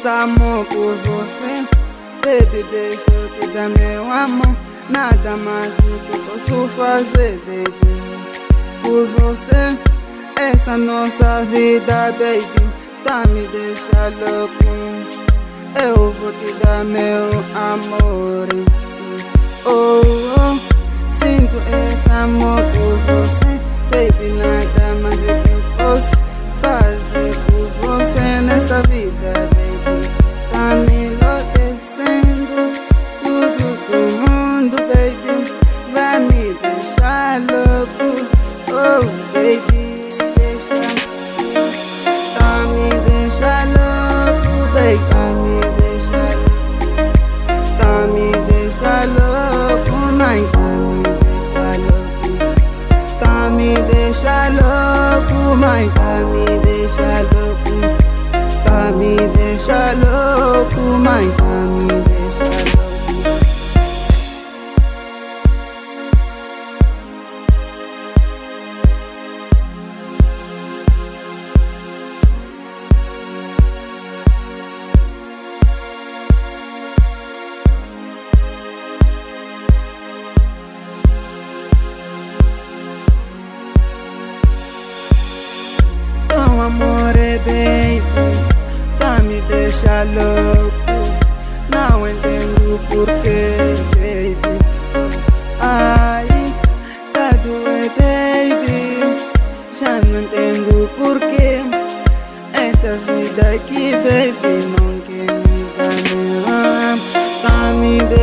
esse amor por você. Baby, deixa eu te dar meu amor. Nada mais do que posso fazer, baby, por você. Essa nossa vida, baby, tá me deixa louco. Eu vou te dar meu amor. Oh, oh. Sinto esse amor por você, baby, nada mais é que eu posso fazer por você nessa vida, baby. Tá me enlouquecendo, tudo do mundo, baby, vai me deixar louco. Oh, baby, deixa, tá me deixa louco, baby, tá me deixa louco, mãe, tá me deixa louco, mãe, tá me deixa louco, tá me deixa louco, mãe, tá me deixa louco. Amore, baby, tá me deixa louco. Não entendo porquê, baby. Ai, tá doer, baby. Já não entendo porquê. Essa vida aqui, baby, não quer me dar meu amor. Tá me deixando